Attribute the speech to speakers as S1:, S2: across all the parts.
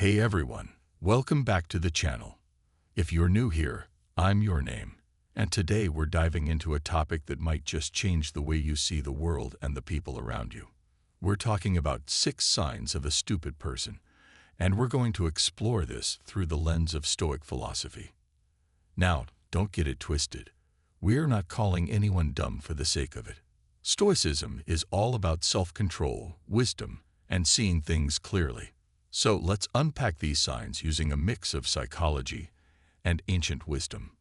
S1: Hey everyone, welcome back to the channel. If you're new here, I'm your name, and today we're diving into a topic that might just change the way you see the world and the people around you. We're talking about 6 signs of a stupid person, and we're going to explore this through the lens of Stoic philosophy. Now, don't get it twisted. We're not calling anyone dumb for the sake of it. Stoicism is all about self-control, wisdom, and seeing things clearly. So let's unpack these signs using a mix of psychology and ancient wisdom.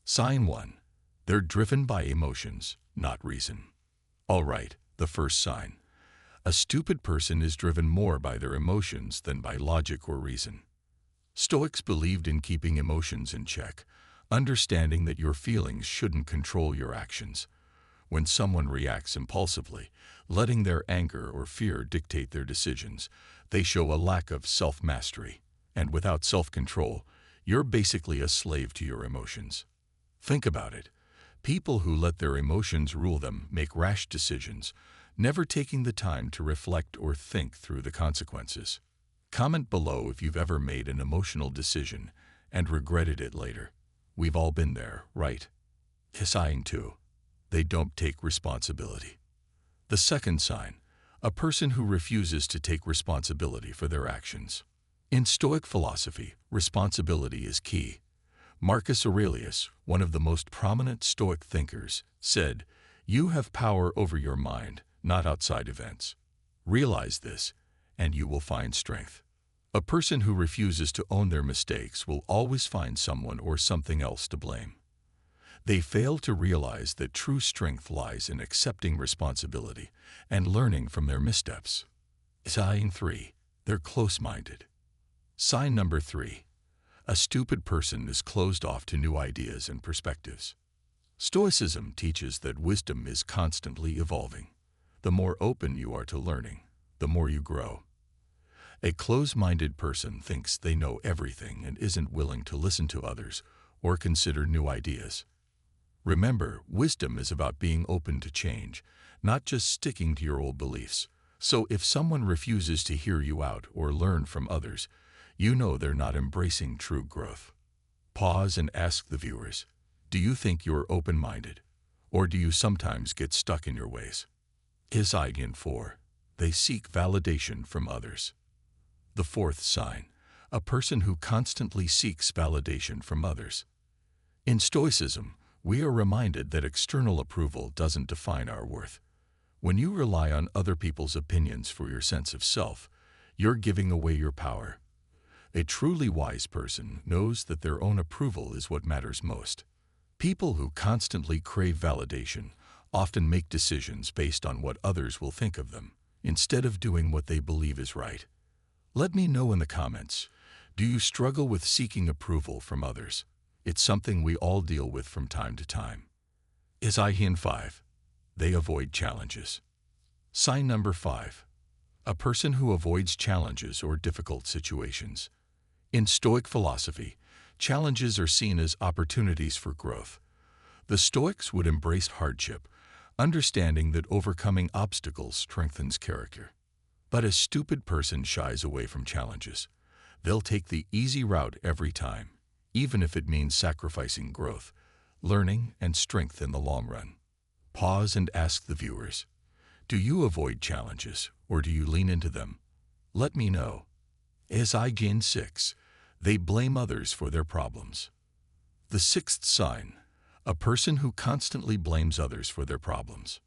S1: Sign 1. They're driven by emotions, not reason. All right, the first sign. A stupid person is driven more by their emotions than by logic or reason. Stoics believed in keeping emotions in check, understanding that your feelings shouldn't control your actions. When someone reacts impulsively, letting their anger or fear dictate their decisions, they show a lack of self-mastery. And without self-control, you're basically a slave to your emotions. Think about it. People who let their emotions rule them make rash decisions, never taking the time to reflect or think through the consequences. Comment below if you've ever made an emotional decision and regretted it later. We've all been there, right? Sign 2. They don't take responsibility. The second sign, a person who refuses to take responsibility for their actions. In Stoic philosophy, responsibility is key. Marcus Aurelius, one of the most prominent Stoic thinkers, said, "You have power over your mind, not outside events. Realize this, and you will find strength." A person who refuses to own their mistakes will always find someone or something else to blame. They fail to realize that true strength lies in accepting responsibility and learning from their missteps. Sign 3. They're close-minded. Sign number 3. A stupid person is closed off to new ideas and perspectives. Stoicism teaches that wisdom is constantly evolving. The more open you are to learning, the more you grow. A close-minded person thinks they know everything and isn't willing to listen to others or consider new ideas. Remember, wisdom is about being open to change, not just sticking to your old beliefs. So if someone refuses to hear you out or learn from others, you know they're not embracing true growth. Pause and ask the viewers, do you think you're open-minded, or do you sometimes get stuck in your ways? Sign 4. They seek validation from others. The fourth sign, a person who constantly seeks validation from others. In Stoicism, we are reminded that external approval doesn't define our worth. When you rely on other people's opinions for your sense of self, you're giving away your power. A truly wise person knows that their own approval is what matters most. People who constantly crave validation often make decisions based on what others will think of them, instead of doing what they believe is right. Let me know in the comments, do you struggle with seeking approval from others? It's something we all deal with from time to time. Sign 5. They avoid challenges. Sign number 5. A person who avoids challenges or difficult situations. In Stoic philosophy, challenges are seen as opportunities for growth. The Stoics would embrace hardship, understanding that overcoming obstacles strengthens character. But a stupid person shies away from challenges. They'll take the easy route every time, even if it means sacrificing growth, learning, and strength in the long run. Pause and ask the viewers, do you avoid challenges or do you lean into them? Let me know. Sign 6. They blame others for their problems. The sixth sign, a person who constantly blames others for their problems.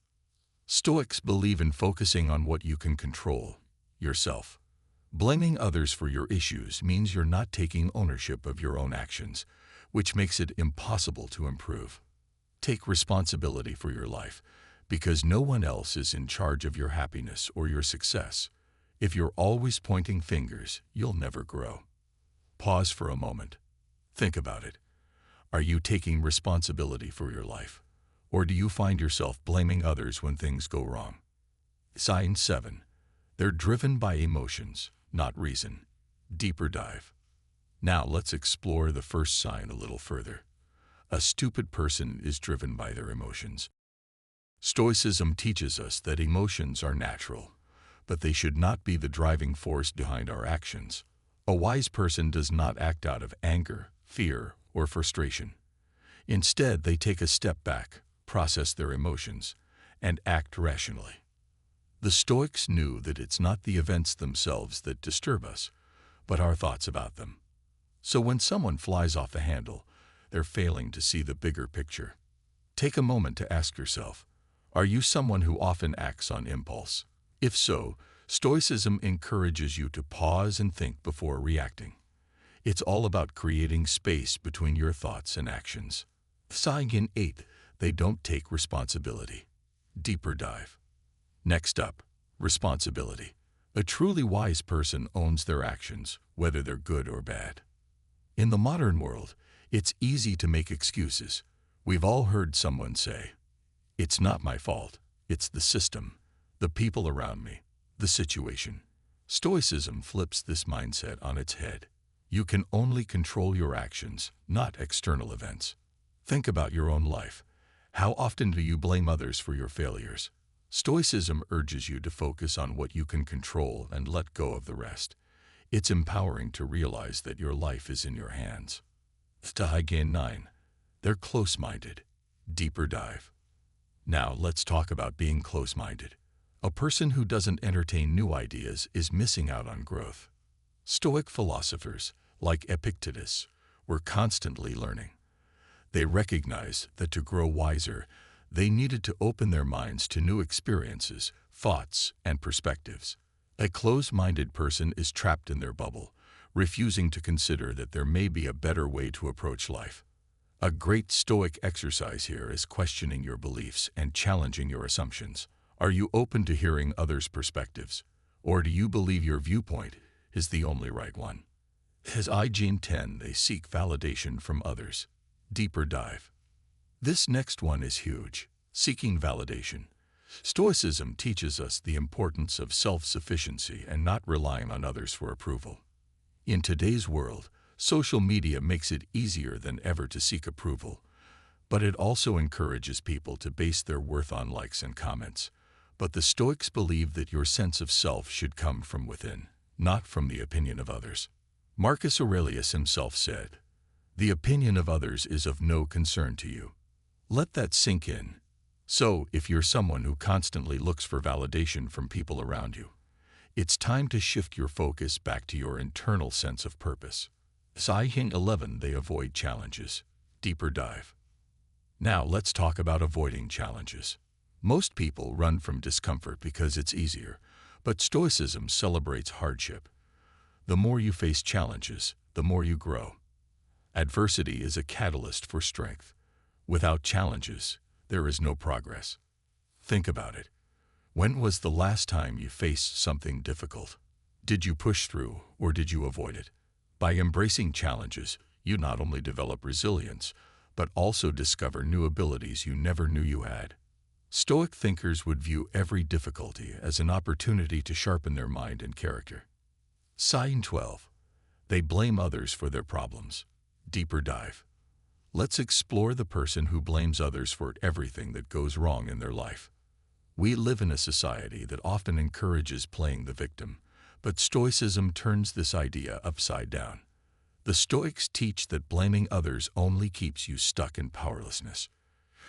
S1: Stoics believe in focusing on what you can control, yourself. Blaming others for your issues means you're not taking ownership of your own actions, which makes it impossible to improve. Take responsibility for your life, because no one else is in charge of your happiness or your success. If you're always pointing fingers, you'll never grow. Pause for a moment. Think about it. Are you taking responsibility for your life, or do you find yourself blaming others when things go wrong? Sign 7. They're driven by emotions, not reason. Deeper dive. Now let's explore the first sign a little further. A stupid person is driven by their emotions. Stoicism teaches us that emotions are natural, but they should not be the driving force behind our actions. A wise person does not act out of anger, fear, or frustration. Instead, they take a step back, process their emotions, and act rationally. The Stoics knew that it's not the events themselves that disturb us, but our thoughts about them. So when someone flies off the handle, they're failing to see the bigger picture. Take a moment to ask yourself, are you someone who often acts on impulse? If so, Stoicism encourages you to pause and think before reacting. It's all about creating space between your thoughts and actions. Saying in 8, they don't take responsibility. Deeper dive. Next up, responsibility. A truly wise person owns their actions, whether they're good or bad. In the modern world, it's easy to make excuses. We've all heard someone say, "It's not my fault, it's the system, the people around me, the situation." Stoicism flips this mindset on its head. You can only control your actions, not external events. Think about your own life. How often do you blame others for your failures? Stoicism urges you to focus on what you can control and let go of the rest. It's empowering to realize that your life is in your hands. Stoic 9. They're close-minded. Deeper dive. Now let's talk about being close-minded. A person who doesn't entertain new ideas is missing out on growth. Stoic philosophers, like Epictetus, were constantly learning. They recognized that to grow wiser, they needed to open their minds to new experiences, thoughts, and perspectives. A closed-minded person is trapped in their bubble, refusing to consider that there may be a better way to approach life. A great Stoic exercise here is questioning your beliefs and challenging your assumptions. Are you open to hearing others' perspectives, or do you believe your viewpoint is the only right one? As Stoic 10, they seek validation from others. Deeper dive. This next one is huge. Seeking validation. Stoicism teaches us the importance of self-sufficiency and not relying on others for approval. In today's world, social media makes it easier than ever to seek approval, but it also encourages people to base their worth on likes and comments. But the Stoics believe that your sense of self should come from within, not from the opinion of others. Marcus Aurelius himself said, "The opinion of others is of no concern to you." Let that sink in. So, if you're someone who constantly looks for validation from people around you, it's time to shift your focus back to your internal sense of purpose. Stoic 11, they avoid challenges. Deeper dive. Now let's talk about avoiding challenges. Most people run from discomfort because it's easier, but Stoicism celebrates hardship. The more you face challenges, the more you grow. Adversity is a catalyst for strength. Without challenges, there is no progress. Think about it. When was the last time you faced something difficult? Did you push through, or did you avoid it? By embracing challenges, you not only develop resilience, but also discover new abilities you never knew you had. Stoic thinkers would view every difficulty as an opportunity to sharpen their mind and character. Stoic 12. They blame others for their problems. Deeper dive. Let's explore the person who blames others for everything that goes wrong in their life. We live in a society that often encourages playing the victim, but Stoicism turns this idea upside down. The Stoics teach that blaming others only keeps you stuck in powerlessness.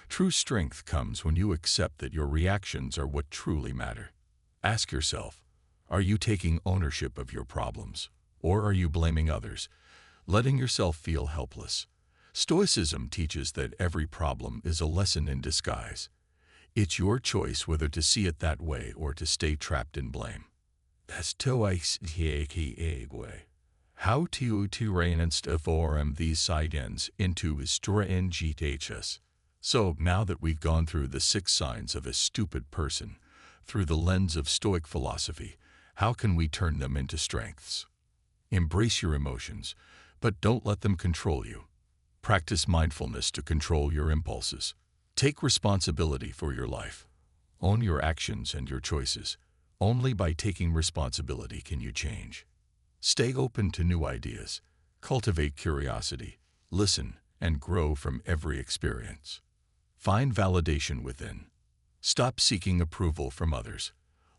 S1: True strength comes when you accept that your reactions are what truly matter. Ask yourself, are you taking ownership of your problems, or are you blaming others, letting yourself feel helpless? Stoicism teaches that every problem is a lesson in disguise. It's your choice whether to see it that way or to stay trapped in blame. How to transform these signs into strategies. So, now that we've gone through the 6 signs of a stupid person, through the lens of Stoic philosophy, how can we turn them into strengths? Embrace your emotions, but don't let them control you. Practice mindfulness to control your impulses. Take responsibility for your life. Own your actions and your choices. Only by taking responsibility can you change. Stay open to new ideas. Cultivate curiosity. Listen and grow from every experience. Find validation within. Stop seeking approval from others.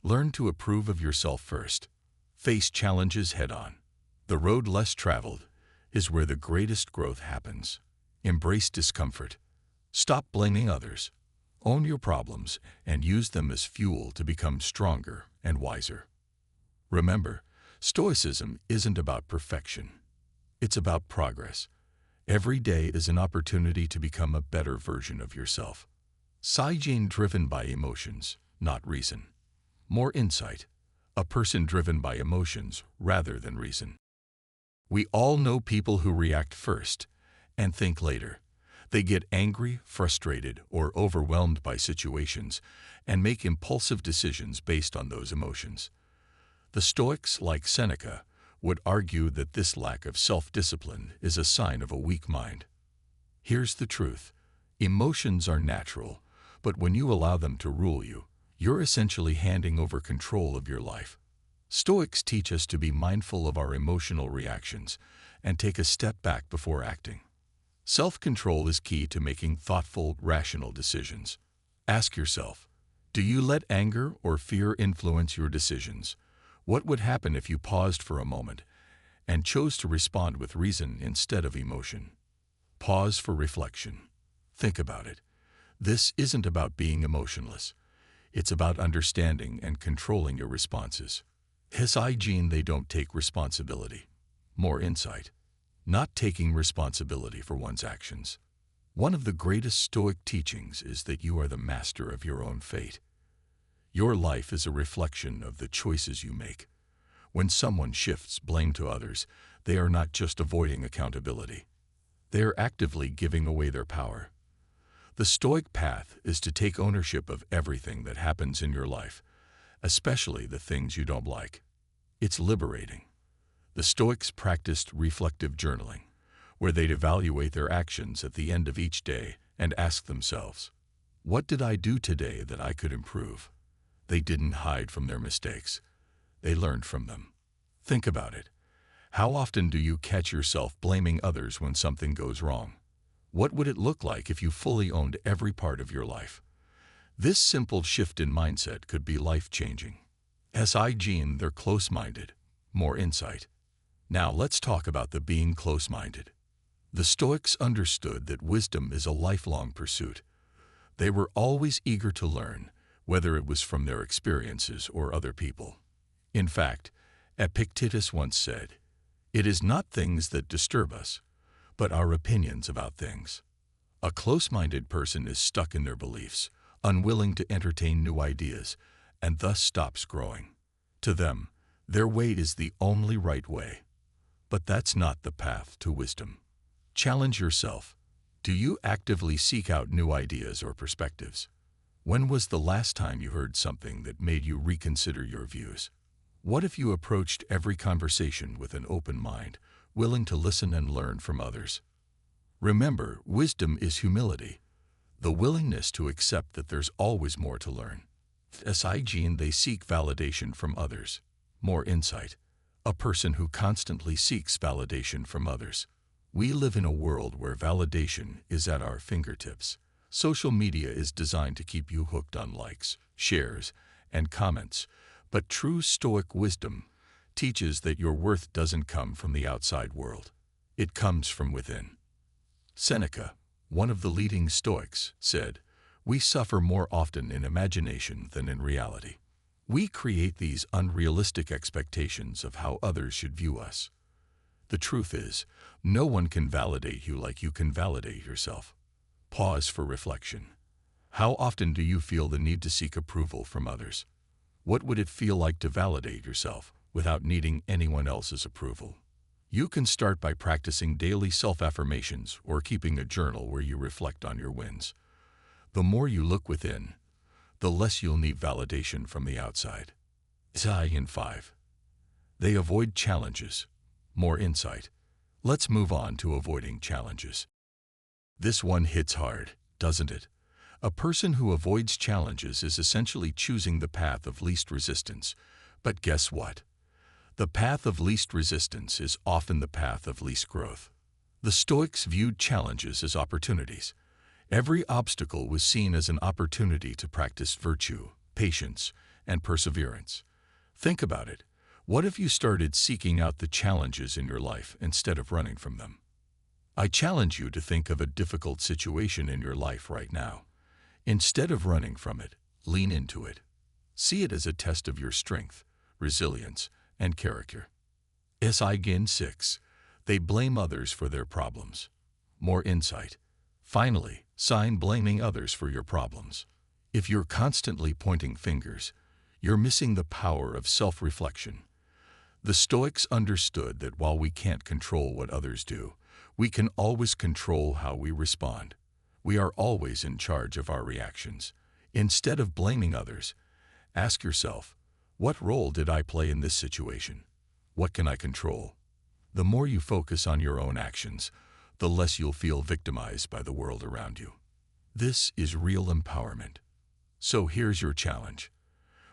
S1: Learn to approve of yourself first. Face challenges head-on. The road less traveled is where the greatest growth happens. Embrace discomfort. Stop blaming others. Own your problems and use them as fuel to become stronger and wiser. Remember, Stoicism isn't about perfection. It's about progress. Every day is an opportunity to become a better version of yourself. Psygene driven by emotions, not reason. More insight. A person driven by emotions rather than reason. We all know people who react first and think later. They get angry, frustrated, or overwhelmed by situations and make impulsive decisions based on those emotions. The Stoics, like Seneca, would argue that this lack of self-discipline is a sign of a weak mind. Here's the truth. Emotions are natural, but when you allow them to rule you, you're essentially handing over control of your life. Stoics teach us to be mindful of our emotional reactions and take a step back before acting. Self-control is key to making thoughtful, rational decisions. Ask yourself, do you let anger or fear influence your decisions? What would happen if you paused for a moment and chose to respond with reason instead of emotion? Pause for reflection. Think about it. This isn't about being emotionless. It's about understanding and controlling your responses. Psygene, they don't take responsibility. More insight. Not taking responsibility for one's actions. One of the greatest Stoic teachings is that you are the master of your own fate. Your life is a reflection of the choices you make. When someone shifts blame to others, they are not just avoiding accountability. They are actively giving away their power. The Stoic path is to take ownership of everything that happens in your life, especially the things you don't like. It's liberating. The Stoics practiced reflective journaling, where they'd evaluate their actions at the end of each day and ask themselves, what did I do today that I could improve? They didn't hide from their mistakes. They learned from them. Think about it. How often do you catch yourself blaming others when something goes wrong? What would it look like if you fully owned every part of your life? This simple shift in mindset could be life-changing. Psygene, they're close-minded. More insight. Now let's talk about the being close-minded. The Stoics understood that wisdom is a lifelong pursuit. They were always eager to learn, whether it was from their experiences or other people. In fact, Epictetus once said, "It is not things that disturb us, but our opinions about things." A close-minded person is stuck in their beliefs, unwilling to entertain new ideas, and thus stops growing. To them, their way is the only right way. But that's not the path to wisdom. Challenge yourself. Do you actively seek out new ideas or perspectives? When was the last time you heard something that made you reconsider your views? What if you approached every conversation with an open mind, willing to listen and learn from others? Remember, wisdom is humility, the willingness to accept that there's always more to learn. Psygene, they seek validation from others. More insight. A person who constantly seeks validation from others. We live in a world where validation is at our fingertips. Social media is designed to keep you hooked on likes, shares, and comments, but true Stoic wisdom teaches that your worth doesn't come from the outside world. It comes from within. Seneca, one of the leading Stoics, said, "We suffer more often in imagination than in reality." We create these unrealistic expectations of how others should view us. The truth is, no one can validate you like you can validate yourself. Pause for reflection. How often do you feel the need to seek approval from others? What would it feel like to validate yourself without needing anyone else's approval? You can start by practicing daily self-affirmations or keeping a journal where you reflect on your wins. The more you look within, the less you'll need validation from the outside. Psygene 5. They avoid challenges. More insight. Let's move on to avoiding challenges. This one hits hard, doesn't it? A person who avoids challenges is essentially choosing the path of least resistance. But guess what? The path of least resistance is often the path of least growth. The Stoics viewed challenges as opportunities. Every obstacle was seen as an opportunity to practice virtue, patience, and perseverance. Think about it. What if you started seeking out the challenges in your life instead of running from them? I challenge you to think of a difficult situation in your life right now. Instead of running from it, lean into it. See it as a test of your strength, resilience, and character. Sign 6. They blame others for their problems. More insight. Finally, sign blaming others for your problems. If you're constantly pointing fingers, you're missing the power of self-reflection. The Stoics understood that while we can't control what others do, we can always control how we respond. We are always in charge of our reactions. Instead of blaming others, ask yourself, what role did I play in this situation? What can I control? The more you focus on your own actions, the less you'll feel victimized by the world around you. This is real empowerment. So here's your challenge.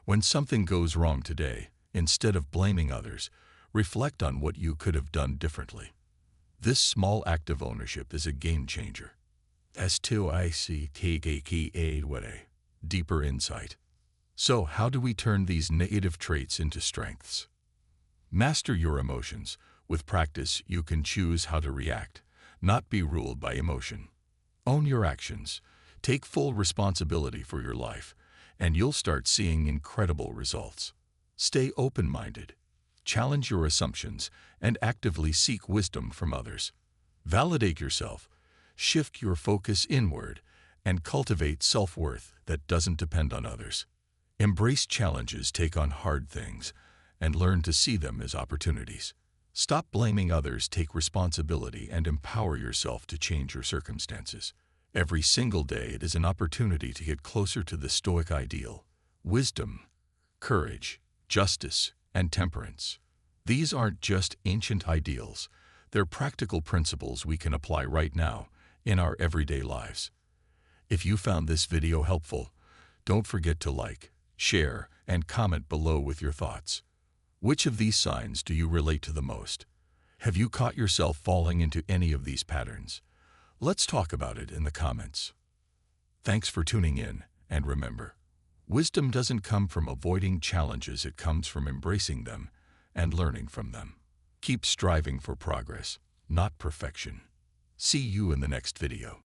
S1: When something goes wrong today, instead of blaming others, reflect on what you could have done differently. This small act of ownership is a game changer. Deeper insight. So how do we turn these negative traits into strengths? Master your emotions. With practice, you can choose how to react, not be ruled by emotion. Own your actions. Take full responsibility for your life, and you'll start seeing incredible results. Stay open-minded. Challenge your assumptions and actively seek wisdom from others. Validate yourself. Shift your focus inward and cultivate self-worth that doesn't depend on others. Embrace challenges, take on hard things, and learn to see them as opportunities. Stop blaming others, take responsibility, and empower yourself to change your circumstances. Every single day it is an opportunity to get closer to the Stoic ideal: wisdom, courage, justice, and temperance. These aren't just ancient ideals, they're practical principles we can apply right now in our everyday lives. If you found this video helpful, don't forget to like, share, and comment below with your thoughts. Which of these signs do you relate to the most? Have you caught yourself falling into any of these patterns? Let's talk about it in the comments. Thanks for tuning in, and remember, wisdom doesn't come from avoiding challenges, it comes from embracing them and learning from them. Keep striving for progress, not perfection. See you in the next video.